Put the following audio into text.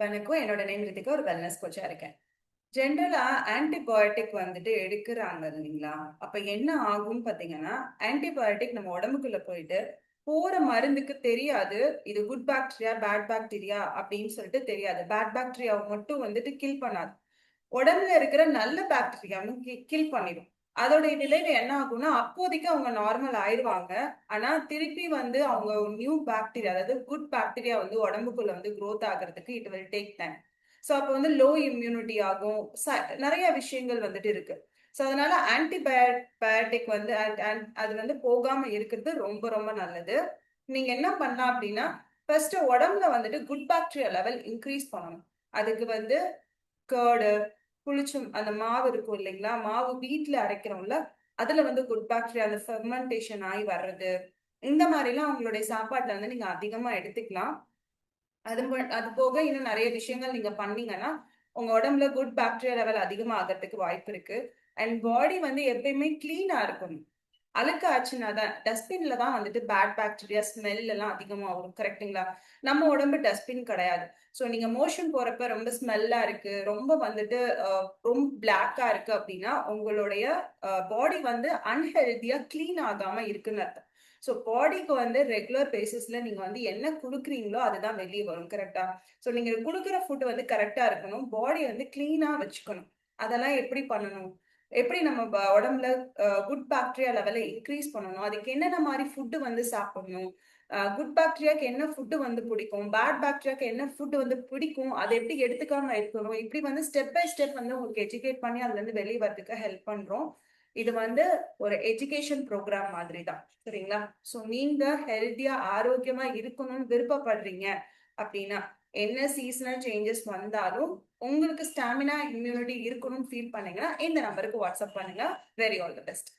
வணக்கம். என்னோட நேம் ரித்திகா. ஒரு வெல்னஸ் கோச்சா இருக்கேன். ஜென்ரலா ஆன்டிபயோட்டிக் வந்துட்டு எடுக்குறாங்க இல்லைங்களா? அப்ப என்ன ஆகும்னு பார்த்தீங்கன்னா, ஆன்டிபயோட்டிக் நம்ம உடம்புக்குள்ள போயிட்டு, போற மருந்துக்கு தெரியாது. இது குட் பாக்டீரியா, பேட் பாக்டீரியா அப்படின்னு சொல்லிட்டு தெரியாது. பேட் பாக்டீரியாவ மட்டும் வந்துட்டு கில் பண்ணாது. உடம்புல இருக்கிற நல்ல பாக்டீரியாவும் கில் பண்ணிடும். அதோடைய விளைவு என்ன ஆகும்னா, அப்போதைக்கு அவங்க நார்மல் ஆயிருவாங்க. ஆனா திருப்பி வந்து அவங்க நியூ பாக்டீரியா, அதாவது குட் பாக்டீரியா வந்து உடம்புக்குள்ள வந்து குரோத் ஆகுறதுக்கு it will take time. So அப்போ வந்து லோ இம்யூனிட்டி ஆகும். நிறைய விஷயங்கள் வந்துட்டு இருக்கு. ஸோ அதனால ஆன்டிபயோட்டிக் வந்து அது வந்து போகாம இருக்கிறது ரொம்ப ரொம்ப நல்லது. நீங்க என்ன பண்ணலாம் அப்படின்னா, ஃபர்ஸ்ட் உடம்புல வந்துட்டு குட் பாக்டீரியா லெவல் இன்க்ரீஸ் பண்ணணும். அதுக்கு வந்து கர்டு, புளிச்சும் அந்த மாவு இருக்கும் இல்லைங்களா? மாவு வீட்ல அரைக்கிறோம்ல, அதுல வந்து குட் பாக்டீரியா அந்த ஃபெர்மென்டேஷன் ஆயி வர்றது. இந்த மாரிலாம் உங்களுடைய சாப்பாட்டுல வந்து நீங்க அதிகமா எடுத்துக்கலாம். அது போக இன்னும் நெறைய விஷயங்கள் நீங்க பண்ணீங்கன்னா, உங்க உடம்புல குட் பாக்டீரியா லெவல் அதிகமா ஆகறதுக்கு வாய்ப்பு இருக்கு. அண்ட் பாடி வந்து எப்பயுமே கிளீனா இருக்கணும். அழுக்கு ஆச்சுன்னா தான் டஸ்ட்பின்ல தான் வந்துட்டு பேட் பாக்டீரியா ஸ்மெல் எல்லாம் அதிகமா வரும். கரெக்ட்டுங்களா? நம்ம உடம்பு டஸ்ட்பின் கிடையாது. ஸோ நீங்க மோஷன் போறப்ப ரொம்ப ஸ்மெல்லா இருக்கு, ரொம்ப வந்துட்டு ரொம்ப பிளாக்கா இருக்கு அப்படின்னா, உங்களுடைய பாடி வந்து அன்ஹெல்தியா கிளீன் ஆகாம இருக்குன்னு அர்த்தம். ஸோ பாடிக்கு வந்து ரெகுலர் பேசிஸ்ல நீங்க வந்து என்ன குடுக்குறீங்களோ அதுதான் வெளிய வரும். கரெக்ட்டா? ஸோ நீங்க குடுக்குற ஃபுட் வந்து கரெக்ட்டா இருக்கணும். பாடி வந்து கிளீனா வச்சுக்கணும். அதெல்லாம் எப்படி பண்ணணும்? எப்படி நம்ம உடம்புல குட் பாக்டீரியா லெவல இன்க்ரீஸ் பண்ணணும். அதுக்கு என்னென்ன மாரி ஃபுட் வந்து சாப்பிடணும். குட் பாக்டீரியாக்கு என்ன ஃபுட் வந்து பிடிக்கும். பேட் பாக்டீரியாக்கு என்ன ஃபுட் வந்து பிடிக்கும். அதை எப்படி எடுத்துக்காம இருக்கணும். இப்படி வந்து ஸ்டெப் பை ஸ்டெப் வந்து உங்களுக்கு எஜுகேட் பண்ணி அதுல இருந்து வெளிய வரதுக்கு ஹெல்ப் பண்றோம். இது வந்து ஒரு எஜுகேஷன் ப்ரோக்ராம் மாதிரி தான். சரிங்களா? சோ நீங்க ஹெல்த்தியா ஆரோக்கியமா இருக்கணும்னு விருப்பப்படுறீங்க அப்படின்னா, என்ன சீசனல் சேஞ்சஸ் வந்தாலும் உங்களுக்கு ஸ்டாமினா, இம்யூனிட்டி இருக்கணும்னு ஃபீல் பண்ணீங்கன்னா, இந்த நம்பருக்கு வாட்ஸ்அப் பண்ணுங்க. Very all the best.